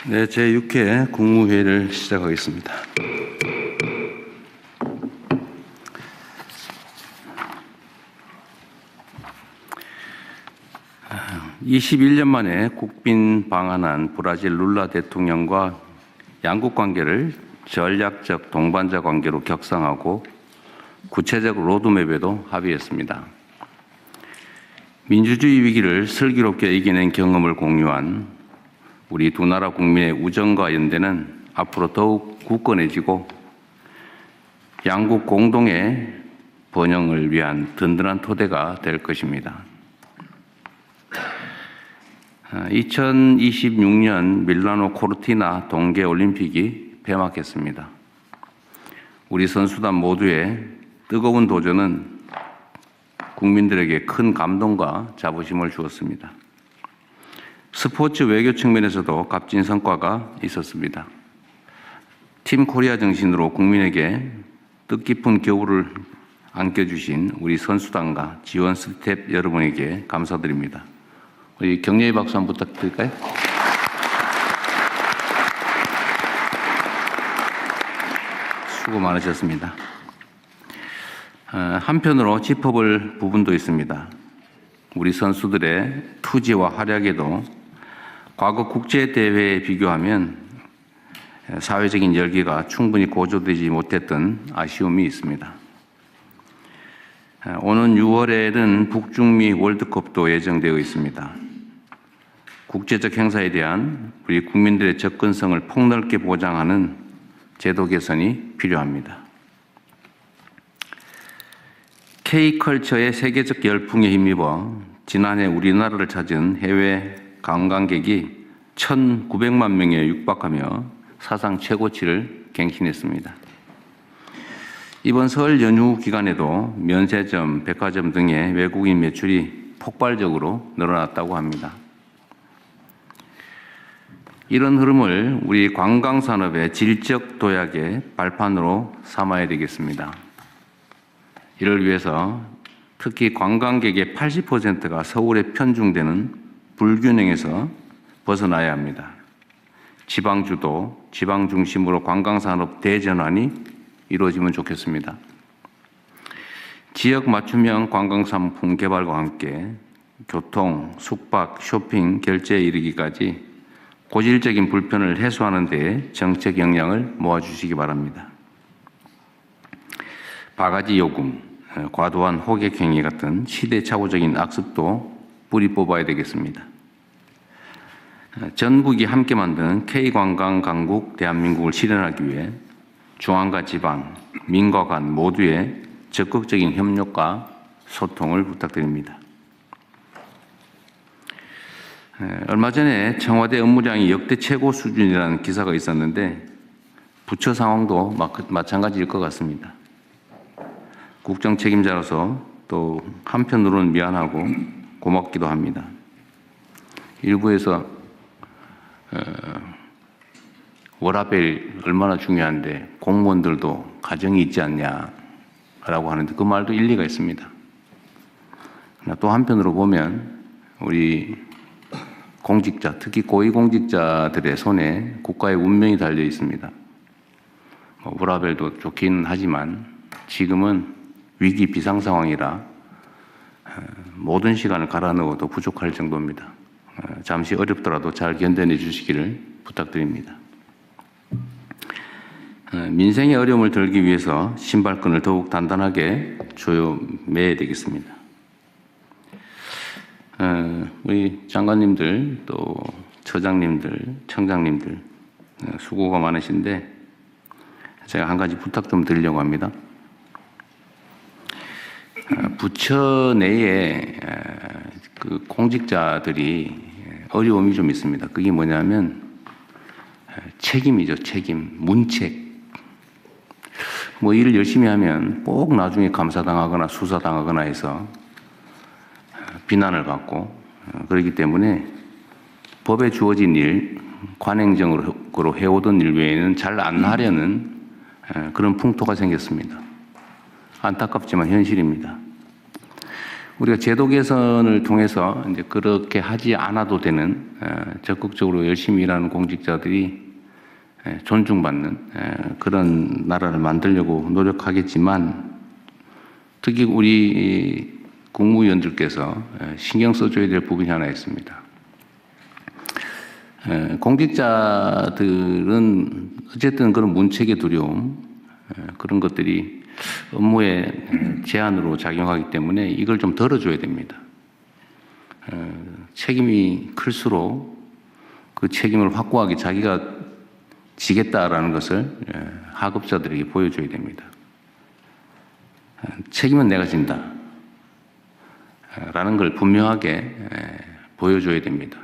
네, 제6회 국무회의를 시작하겠습니다. (21년) 만에 국빈 방한한 브라질 룰라 대통령과 양국 관계를 전략적 동반자 관계로 격상하고 구체적 로드맵에도 합의했습니다. 민주주의 위기를 슬기롭게 이겨낸 경험을 공유한 우리 두 나라 국민의 우정과 연대는 앞으로 더욱 굳건해지고 양국 공동의 번영을 위한 든든한 토대가 될 것입니다. 2026년 밀라노 코르티나 동계올림픽이 폐막했습니다. 우리 선수단 모두의 뜨거운 도전은 국민들에게 큰 감동과 자부심을 주었습니다. 스포츠 외교 측면에서도 값진 성과가 있었습니다. 팀 코리아 정신으로 국민에게 뜻깊은 겨울을 안겨주신 우리 선수단과 지원 스텝 여러분에게 감사드립니다. 우리 격려의 박수 한번 부탁드릴까요? 수고 많으셨습니다. 한편으로 짚어볼 부분도 있습니다. 우리 선수들의 투지와 활약에도 과거 국제대회에 비교하면 사회적인 열기가 충분히 고조되지 못했던 아쉬움이 있습니다. 오는 6월에는 북중미 월드컵도 예정되어 있습니다. 국제적 행사에 대한 우리 국민들의 접근성을 폭넓게 보장하는 제도 개선이 필요합니다. K컬처의 세계적 열풍에 힘입어 지난해 우리나라를 찾은 해외 관광객이 1,900만 명에 육박하며 사상 최고치를 갱신했습니다. 이번 설 연휴 기간에도 면세점, 백화점 등의 외국인 매출이 폭발적으로 늘어났다고 합니다. 이런 흐름을 우리 관광산업의 질적 도약의 발판으로 삼아야 되겠습니다. 이를 위해서 특히 관광객의 80%가 서울에 편중되는 불균형에서 벗어나야 합니다. 지방주도, 지방 중심으로 관광산업 대전환이 이루어지면 좋겠습니다. 지역 맞춤형 관광상품 개발과 함께 교통, 숙박, 쇼핑, 결제에 이르기까지 고질적인 불편을 해소하는 데 정책 역량을 모아주시기 바랍니다. 바가지 요금, 과도한 호객 행위 같은 시대착오적인 악습도 뿌리 뽑아야 되겠습니다. 전국이 함께 만든 K관광 강국 대한민국을 실현하기 위해 중앙과 지방, 민과 간 모두의 적극적인 협력과 소통을 부탁드립니다. 얼마 전에 청와대 업무량이 역대 최고 수준이라는 기사가 있었는데 부처 상황도 마찬가지일 것 같습니다. 국정 책임자로서 또 한편으로는 미안하고 고맙기도 합니다. 일부에서 워라밸 얼마나 중요한데 공무원들도 가정이 있지 않냐라고 하는데 그 말도 일리가 있습니다. 또 한편으로 보면 우리 공직자, 특히 고위공직자들의 손에 국가의 운명이 달려 있습니다. 워라밸도 좋긴 하지만 지금은 위기 비상 상황이라 모든 시간을 갈아 넣어도 부족할 정도입니다. 잠시 어렵더라도 잘 견뎌내 주시기를 부탁드립니다. 민생의 어려움을 덜기 위해서 신발끈을 더욱 단단하게 조여매야 되겠습니다. 우리 장관님들 또 처장님들, 청장님들 수고가 많으신데 제가 한 가지 부탁 좀 드리려고 합니다. 부처 내에 그 공직자들이 어려움이 좀 있습니다. 그게 뭐냐면 책임이죠. 책임, 문책. 뭐 일을 열심히 하면 꼭 나중에 감사당하거나 수사당하거나 해서 비난을 받고 그렇기 때문에 법에 주어진 일, 관행적으로 해오던 일 외에는 잘 안 하려는 그런 풍토가 생겼습니다. 안타깝지만 현실입니다. 우리가 제도 개선을 통해서 이제 그렇게 하지 않아도 되는 적극적으로 열심히 일하는 공직자들이 존중받는 그런 나라를 만들려고 노력하겠지만 특히 우리 국무위원들께서 신경 써줘야 될 부분이 하나 있습니다. 공직자들은 어쨌든 그런 문책의 두려움 그런 것들이 업무에 제한으로 작용하기 때문에 이걸 좀 덜어줘야 됩니다. 책임이 클수록 그 책임을 확고하게 자기가 지겠다라는 것을 하급자들에게 보여줘야 됩니다. 책임은 내가 진다 라는 걸 분명하게 보여줘야 됩니다.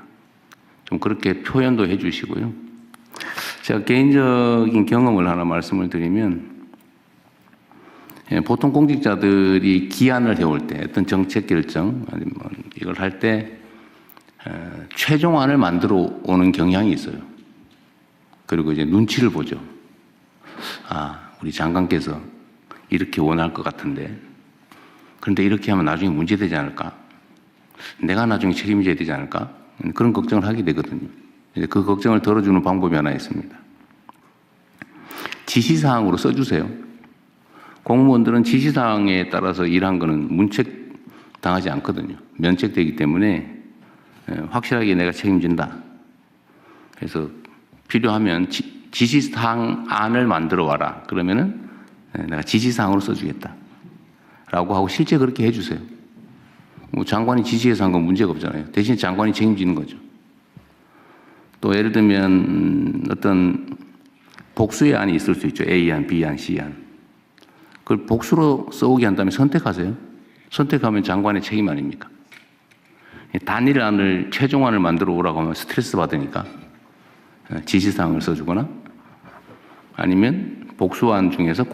좀 그렇게 표현도 해 주시고요. 제가 개인적인 경험을 하나 말씀을 드리면 보통 공직자들이 기한을 해올 때 어떤 정책 결정 아니면 이걸 할 때 최종안을 만들어 오는 경향이 있어요. 그리고 이제 눈치를 보죠. 아, 우리 장관께서 이렇게 원할 것 같은데 그런데 이렇게 하면 나중에 문제되지 않을까? 내가 나중에 책임져야 되지 않을까? 그런 걱정을 하게 되거든요. 그 걱정을 덜어주는 방법이 하나 있습니다. 지시사항으로 써주세요. 공무원들은 지시사항에 따라서 일한 거는 문책당하지 않거든요. 면책되기 때문에 확실하게 내가 책임진다. 그래서 필요하면 지시사항안을 만들어 와라. 그러면은 내가 지시사항으로 써주겠다. 라고 하고 실제 그렇게 해주세요. 뭐 장관이 지시해서 한 건 문제가 없잖아요. 대신 장관이 책임지는 거죠. 또 예를 들면 어떤 복수의 안이 있을 수 있죠. A안, B안, C안. 그걸 복수로 써오게 한 다음에 선택하세요. 선택하면 장관의 책임 아닙니까? 단일안을, 최종안을 만들어 오라고 하면 스트레스 받으니까 지시사항을 써주거나 아니면 복수안 중에서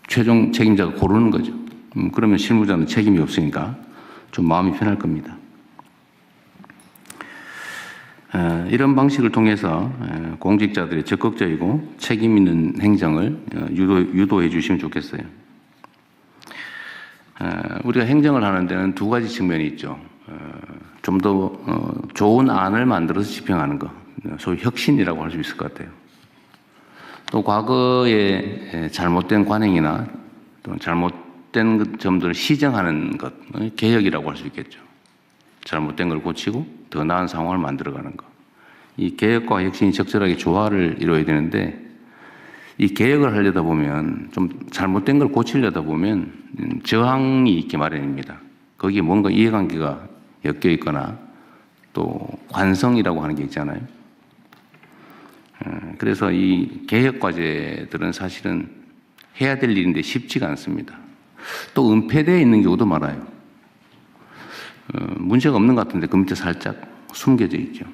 최종 책임자가 고르는 거죠. 그러면 실무자는 책임이 없으니까 좀 마음이 편할 겁니다. 이런 방식을 통해서 공직자들이 적극적이고 책임 있는 행정을 유도해 주시면 좋겠어요. 우리가 행정을 하는 데는 두 가지 측면이 있죠. 좀 더 좋은 안을 만들어서 집행하는 것, 소위 혁신이라고 할 수 있을 것 같아요. 또 과거에 잘못된 관행이나 또 잘못된 점들을 시정하는 것, 개혁이라고 할 수 있겠죠. 잘못된 걸 고치고 더 나은 상황을 만들어가는 것. 이 개혁과 혁신이 적절하게 조화를 이루어야 되는데 이 개혁을 하려다 보면 좀 잘못된 걸 고치려다 보면 저항이 있기 마련입니다. 거기에 뭔가 이해관계가 엮여 있거나 또 관성이라고 하는 게 있잖아요. 그래서 이 개혁 과제들은 사실은 해야 될 일인데 쉽지가 않습니다. 또 은폐되어 있는 경우도 많아요. 문제가 없는 것 같은데 그 밑에 살짝 숨겨져 있죠.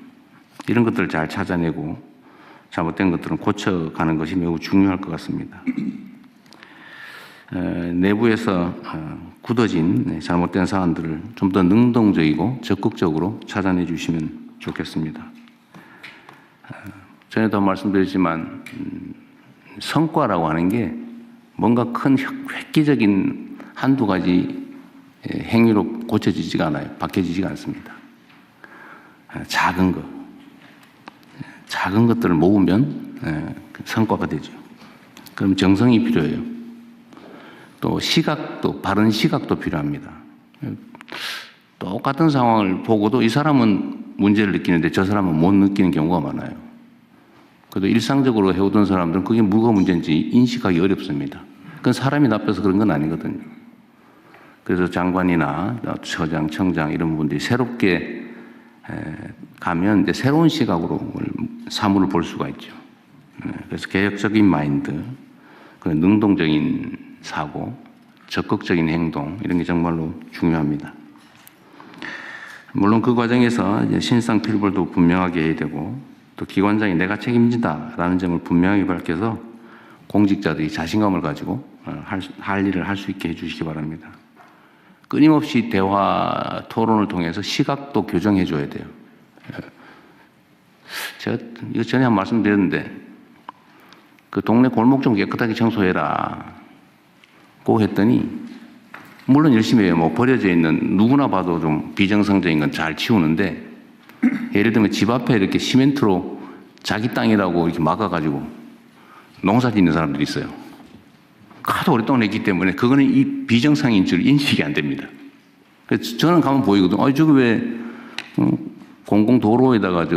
이런 것들을 잘 찾아내고 잘못된 것들은 고쳐가는 것이 매우 중요할 것 같습니다. 내부에서 굳어진 잘못된 사안들을 좀 더 능동적이고 적극적으로 찾아내 주시면 좋겠습니다. 전에도 말씀드렸지만 성과라고 하는 게 뭔가 큰 획기적인 한두 가지 행위로 고쳐지지가 않아요. 바뀌어지지가 않습니다. 작은 것들을 모으면 성과가 되죠. 그럼 정성이 필요해요. 또 시각도, 바른 시각도 필요합니다. 똑같은 상황을 보고도 이 사람은 문제를 느끼는데 저 사람은 못 느끼는 경우가 많아요. 그래도 일상적으로 해오던 사람들은 그게 뭐가 문제인지 인식하기 어렵습니다. 그건 사람이 나빠서 그런 건 아니거든요. 그래서 장관이나 처장, 청장 이런 분들이 새롭게 가면 이제 새로운 시각으로 사물을 볼 수가 있죠. 그래서 개혁적인 마인드, 그 능동적인 사고, 적극적인 행동 이런 게 정말로 중요합니다. 물론 그 과정에서 이제 신상 필벌도 분명하게 해야 되고 또 기관장이 내가 책임진다라는 점을 분명하게 밝혀서 공직자들이 자신감을 가지고 할 일을 할 수 있게 해주시기 바랍니다. 끊임없이 대화, 토론을 통해서 시각도 교정해 줘야 돼요. 제가 이거 전에 한 말씀 드렸는데 그 동네 골목 좀 깨끗하게 청소해라 고 했더니 물론 열심히 해요. 뭐 버려져 있는 누구나 봐도 좀 비정상적인 건 잘 치우는데 예를 들면 집 앞에 이렇게 시멘트로 자기 땅이라고 이렇게 막아가지고 농사 짓는 사람들이 있어요. 하도 오랫동안 했기 때문에 그거는 이 비정상인 줄 인식이 안 됩니다. 그래서 저는 가면 보이거든. 저기 왜 공공도로에다가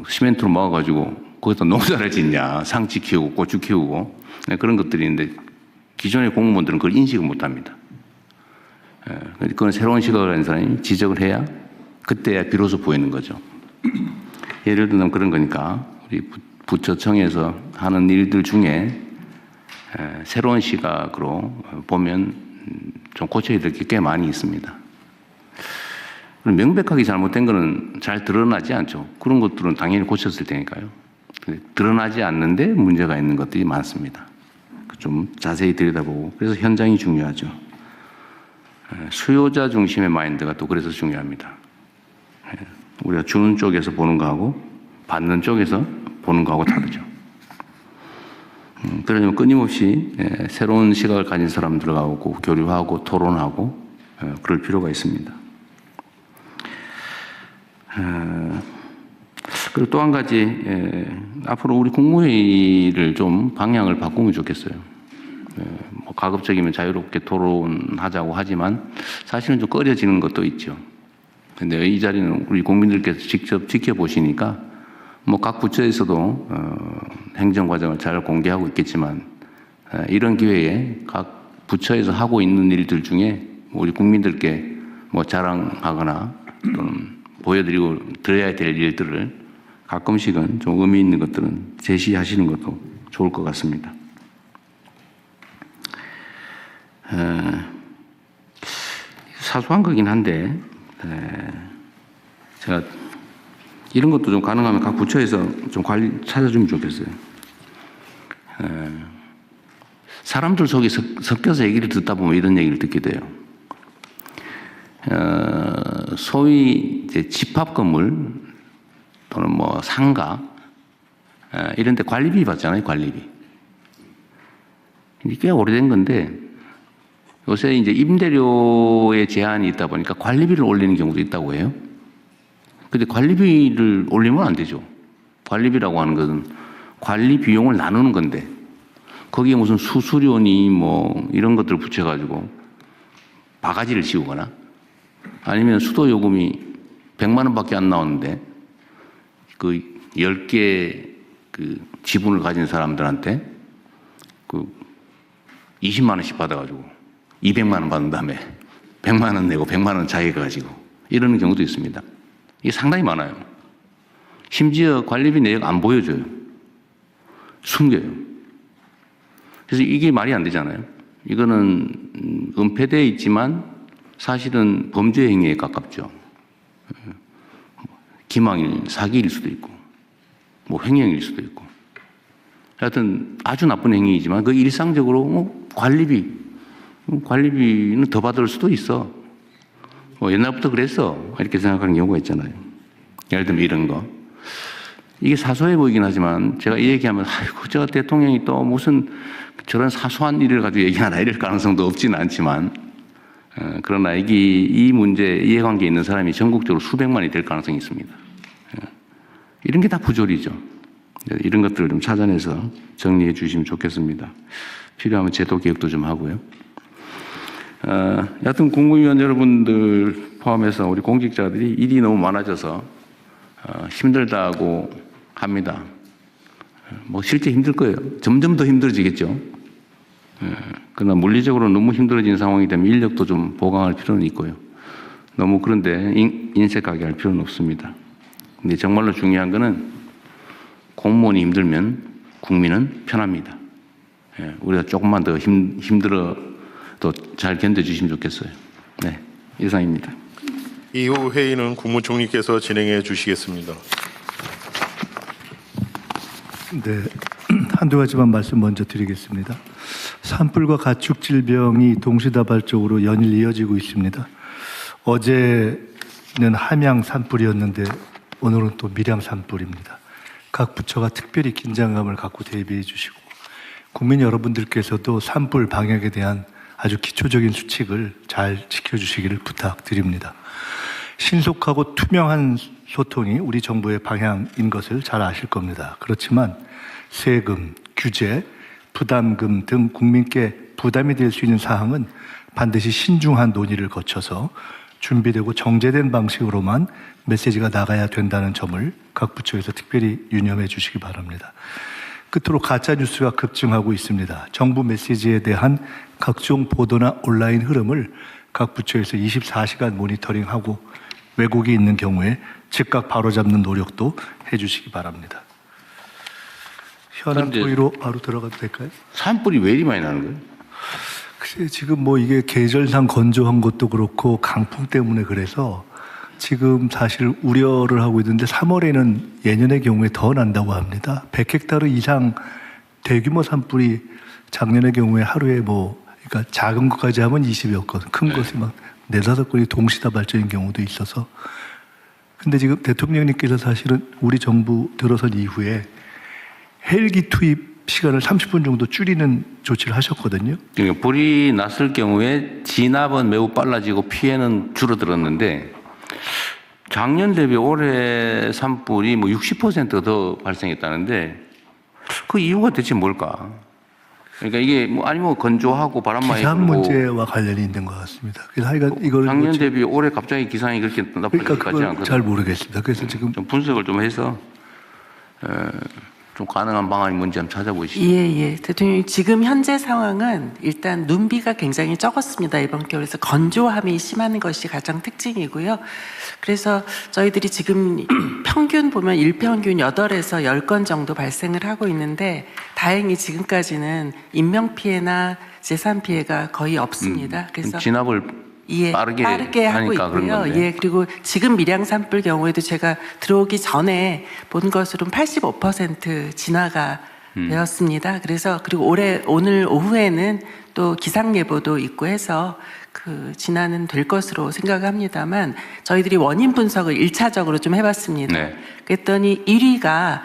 시멘트로 막아가지고 거기다 농사를 짓냐. 상치 키우고 고추 키우고 그런 것들이 있는데 기존의 공무원들은 그걸 인식을 못 합니다. 그건 새로운 시각을 가진 사람이 지적을 해야 그때야 비로소 보이는 거죠. 예를 들면 그런 거니까 우리 부처청에서 하는 일들 중에 새로운 시각으로 보면 좀 고쳐야 될 게 꽤 많이 있습니다. 명백하게 잘못된 거는 잘 드러나지 않죠. 그런 것들은 당연히 고쳤을 테니까요. 드러나지 않는데 문제가 있는 것들이 많습니다. 좀 자세히 들여다보고 그래서 현장이 중요하죠. 수요자 중심의 마인드가 또 그래서 중요합니다. 우리가 주는 쪽에서 보는 거하고 받는 쪽에서 보는 거하고 다르죠. 그러면 끊임없이 새로운 시각을 가진 사람들하고 교류하고 토론하고 그럴 필요가 있습니다. 그리고 또 한 가지 앞으로 우리 국무회의를 좀 방향을 바꾸면 좋겠어요. 뭐 가급적이면 자유롭게 토론하자고 하지만 사실은 좀 꺼려지는 것도 있죠. 근데 이 자리는 우리 국민들께서 직접 지켜보시니까 뭐 각 부처에서도 행정과정을 잘 공개하고 있겠지만 이런 기회에 각 부처에서 하고 있는 일들 중에 우리 국민들께 뭐 자랑하거나 또는 보여드리고 드려야 될 일들을 가끔씩은 좀 의미 있는 것들은 제시하시는 것도 좋을 것 같습니다. 사소한 거긴 한데 제가 이런 것도 좀 가능하면 각 부처에서 좀 관리 찾아주면 좋겠어요. 사람들 속에 섞여서 얘기를 듣다 보면 이런 얘기를 듣게 돼요. 소위 이제 집합 건물 또는 뭐 상가 이런 데 관리비 받잖아요, 관리비. 꽤 오래된 건데 요새 이제 임대료에 제한이 있다 보니까 관리비를 올리는 경우도 있다고 해요. 근데 관리비를 올리면 안 되죠. 관리비라고 하는 것은 관리 비용을 나누는 건데 거기에 무슨 수수료니 뭐 이런 것들을 붙여가지고 바가지를 씌우거나 아니면 수도 요금이 100만 원밖에 안 나오는데 그 10개 그 지분을 가진 사람들한테 그 20만 원씩 받아가지고 200만 원 받은 다음에 100만 원 내고 100만 원 자기가 가지고 이러는 경우도 있습니다. 이게 상당히 많아요. 심지어 관리비 내역 안 보여줘요. 숨겨요. 그래서 이게 말이 안 되잖아요. 이거는 은폐되어 있지만 사실은 범죄 행위에 가깝죠. 기망일, 사기일 수도 있고, 뭐 횡령일 수도 있고. 하여튼 아주 나쁜 행위이지만 그 일상적으로 관리비는 더 받을 수도 있어. 뭐 옛날부터 그랬어. 이렇게 생각하는 경우가 있잖아요. 예를 들면 이런 거. 이게 사소해 보이긴 하지만 제가 이 얘기하면 아이고 저 대통령이 또 무슨 저런 사소한 일을 가지고 얘기하나 이럴 가능성도 없지는 않지만 그러나 이 문제 이해관계에 있는 사람이 전국적으로 수백만이 될 가능성이 있습니다. 이런 게 다 부조리죠. 이런 것들을 좀 찾아내서 정리해 주시면 좋겠습니다. 필요하면 제도 개혁도 좀 하고요. 여하튼 국무위원 여러분들 포함해서 우리 공직자들이 일이 너무 많아져서 힘들다고 합니다. 뭐 실제 힘들 거예요. 점점 더 힘들어지겠죠. 그러나 물리적으로 너무 힘들어진 상황이 되면 인력도 좀 보강할 필요는 있고요. 너무 그런데 인색하게 할 필요는 없습니다. 근데 정말로 중요한 거는 공무원이 힘들면 국민은 편합니다. 우리가 조금만 더 힘들어 또 잘 견뎌주시면 좋겠어요. 네, 이상입니다. 이후 회의는 국무총리께서 진행해 주시겠습니다. 네, 한두 가지만 말씀 먼저 드리겠습니다. 산불과 가축 질병이 동시다발적으로 연일 이어지고 있습니다. 어제는 함양 산불이었는데 오늘은 또 밀양 산불입니다. 각 부처가 특별히 긴장감을 갖고 대비해 주시고 국민 여러분들께서도 산불 방역에 대한 아주 기초적인 수칙을 잘 지켜주시기를 부탁드립니다. 신속하고 투명한 소통이 우리 정부의 방향인 것을 잘 아실 겁니다. 그렇지만 세금, 규제, 부담금 등 국민께 부담이 될 수 있는 사항은 반드시 신중한 논의를 거쳐서 준비되고 정제된 방식으로만 메시지가 나가야 된다는 점을 각 부처에서 특별히 유념해 주시기 바랍니다. 끝으로 가짜뉴스가 급증하고 있습니다. 정부 메시지에 대한 각종 보도나 온라인 흐름을 각 부처에서 24시간 모니터링하고 왜곡이 있는 경우에 즉각 바로잡는 노력도 해주시기 바랍니다. 현안 토의로 바로 들어가도 될까요? 산불이 왜 이리 많이 나는 거예요? 글쎄 지금 뭐 이게 계절상 건조한 것도 그렇고 강풍 때문에 그래서 지금 사실 우려를 하고 있는데 3월에는 예년의 경우에 더 난다고 합니다. 100헥타르 이상 대규모 산불이 작년의 경우에 하루에 그러니까 작은 것까지 하면 20여 건, 큰 것이 막 4-5건이 동시다발적인 경우도 있어서. 근데 지금 대통령님께서 사실은 우리 정부 들어선 이후에 헬기 투입 시간을 30분 정도 줄이는 조치를 하셨거든요. 그러니까 불이 났을 경우에 진압은 매우 빨라지고 피해는 줄어들었는데 작년 대비 올해 산불이 60%더 발생했다는데 그 이유가 대체 뭘까? 그러니까 이게 건조하고 바람 많이 기상 불고 문제와 관련이 있는 것 같습니다. 그래서 하여간 이거를 작년 대비 올해 갑자기 기상이 그렇게 나빠질 그러니까 것 같지 그걸 않거든요. 잘 모르겠습니다. 그래서 지금 좀 분석을 좀 해서 좀 가능한 방안이 뭔지 한번 찾아보시죠. 예. 대통령님, 지금 현재 상황은 일단 눈비가 굉장히 적었습니다. 이번 겨울에서 건조함이 심한 것이 가장 특징이고요. 그래서 저희들이 지금 평균 보면 일평균 8에서 10건 정도 발생을 하고 있는데 다행히 지금까지는 인명피해나 재산피해가 거의 없습니다. 그래서 진압을 빠르게 하고 하니까 그런 있고요. 건데. 그리고 지금 밀양 산불 경우에도 제가 들어오기 전에 본 것으로는 85% 진화가 되었습니다. 그래서 그리고 오늘 오후에는 또 기상 예보도 있고 해서 그 진화는 될 것으로 생각합니다만 저희들이 원인 분석을 1차적으로 좀 해봤습니다. 네. 그랬더니 1위가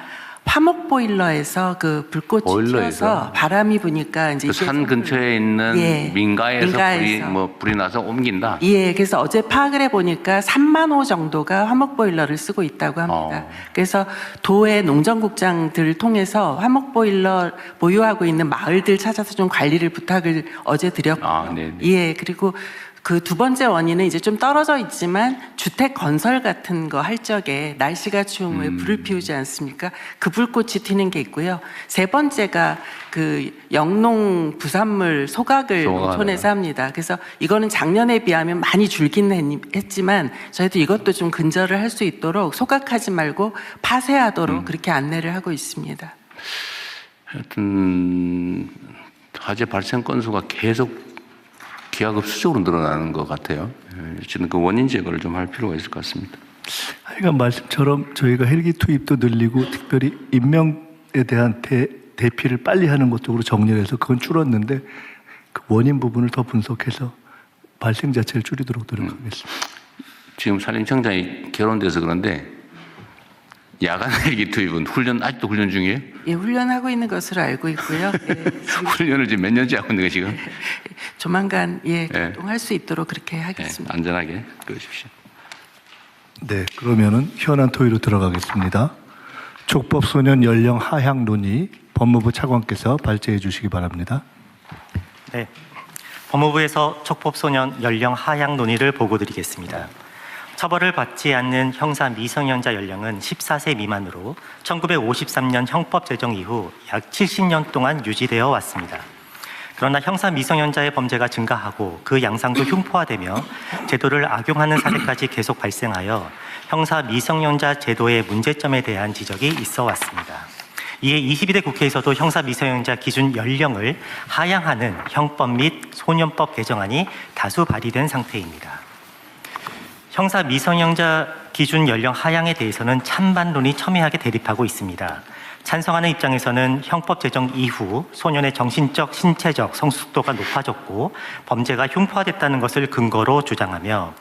화목 보일러에서 그 불꽃이 튀어서 바람이 부니까 이제 산 근처에 있는 민가에서 불이 나서 옮긴다. 그래서 어제 파악을 해보니까 3만 호 정도가 화목 보일러를 쓰고 있다고 합니다. 그래서 도의 농정국장들을 통해서 화목 보일러 보유하고 있는 마을들 찾아서 좀 관리를 부탁을 어제 드렸고요. 그리고 그 두 번째 원인은 이제 좀 떨어져 있지만 주택 건설 같은 거 할 적에 날씨가 추운 후에 불을 피우지 않습니까? 그 불꽃이 튀는 게 있고요. 세 번째가 그 영농 부산물 소각을 농촌에서 합니다. 그래서 이거는 작년에 비하면 많이 줄긴 했지만 저희도 이것도 좀 근절을 할 수 있도록 소각하지 말고 파쇄하도록 그렇게 안내를 하고 있습니다. 하여튼 화재 발생 건수가 계속 기하급수적으로 늘어나는 것 같아요. 저는 그 원인 제거를 좀 할 필요가 있을 것 같습니다. 하여간 말씀처럼 저희가 헬기 투입도 늘리고 특별히 인명에 대한 대피를 빨리 하는 것 쪽으로 정렬해서 그건 줄었는데 그 원인 부분을 더 분석해서 발생 자체를 줄이도록 노력하겠습니다. 지금 산림청장이 결혼돼서 그런데 야간 헬기 투입은 아직도 훈련 중이에요? 훈련하고 있는 것으로 알고 있고요. 훈련을 지금 몇 년째 하고 있는 거예요, 지금? 조만간 활동할 수 있도록 그렇게 하겠습니다. 안전하게 그러십시오. 네, 그러면은 현안 토의로 들어가겠습니다. 촉법소년 연령 하향 논의 법무부 차관께서 발제해 주시기 바랍니다. 네, 법무부에서 촉법소년 연령 하향 논의를 보고드리겠습니다. 처벌을 받지 않는 형사 미성년자 연령은 14세 미만으로 1953년 형법 제정 이후 약 70년 동안 유지되어 왔습니다. 그러나 형사 미성년자의 범죄가 증가하고 그 양상도 흉포화되며 제도를 악용하는 사례까지 계속 발생하여 형사 미성년자 제도의 문제점에 대한 지적이 있어 왔습니다. 이에 22대 국회에서도 형사 미성년자 기준 연령을 하향하는 형법 및 소년법 개정안이 다수 발의된 상태입니다. 형사 미성년자 기준 연령 하향에 대해서는 찬반론이 첨예하게 대립하고 있습니다. 찬성하는 입장에서는 형법 제정 이후 소년의 정신적, 신체적 성숙도가 높아졌고 범죄가 흉포화됐다는 것을 근거로 주장하며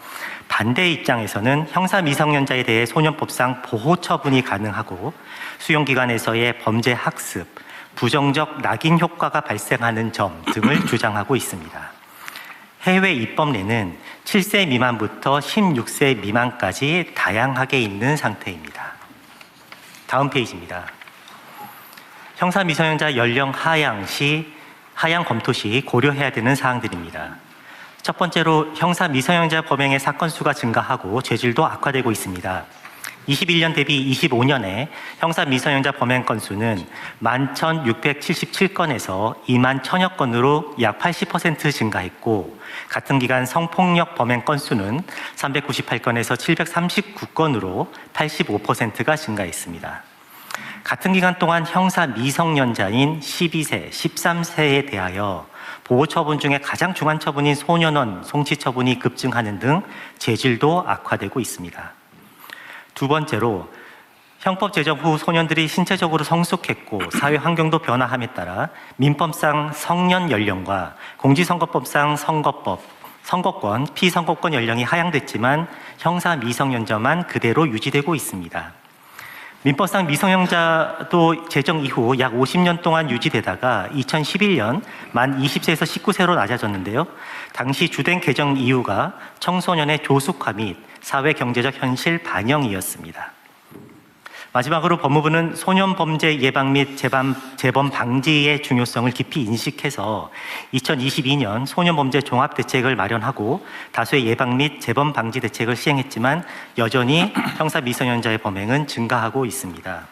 반대 입장에서는 형사 미성년자에 대해 소년법상 보호 처분이 가능하고 수용기관에서의 범죄 학습, 부정적 낙인 효과가 발생하는 점 등을 주장하고 있습니다. 해외 입법례는 7세 미만부터 16세 미만까지 다양하게 있는 상태입니다. 다음 페이지입니다. 형사 미성년자 연령 하향 검토 시 고려해야 되는 사항들입니다. 첫 번째로 형사 미성년자 범행의 사건 수가 증가하고 죄질도 악화되고 있습니다. 21년 대비 25년에 형사 미성년자 범행 건수는 11,677건에서 21,000여 건으로 약 80% 증가했고, 같은 기간 성폭력 범행 건수는 398건에서 739건으로 85%가 증가했습니다. 같은 기간 동안 형사 미성년자인 12세, 13세에 대하여 보호처분 중에 가장 중한 처분인 소년원 송치처분이 급증하는 등 죄질도 악화되고 있습니다. 두 번째로 형법 제정 후 소년들이 신체적으로 성숙했고 사회 환경도 변화함에 따라 민법상 성년 연령과 공직선거법상 선거권, 피선거권 연령이 하향됐지만 형사 미성년자만 그대로 유지되고 있습니다. 민법상 미성년자도 제정 이후 약 50년 동안 유지되다가 2011년 만 20세에서 19세로 낮아졌는데요. 당시 주된 개정 이유가 청소년의 조숙화 및 사회 경제적 현실 반영이었습니다. 마지막으로 법무부는 소년 범죄 예방 및 재범 방지의 중요성을 깊이 인식해서 2022년 소년 범죄 종합 대책을 마련하고 다수의 예방 및 재범 방지 대책을 시행했지만 여전히 형사 미성년자의 범행은 증가하고 있습니다.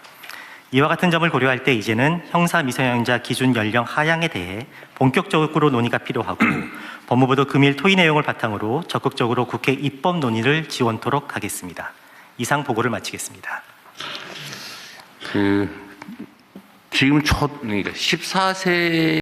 이와 같은 점을 고려할 때 이제는 형사 미성년자 기준 연령 하향에 대해 본격적으로 논의가 필요하고 법무부도 금일 토의 내용을 바탕으로 적극적으로 국회 입법 논의를 지원토록 하겠습니다. 이상 보고를 마치겠습니다. 지금 그러니까 14세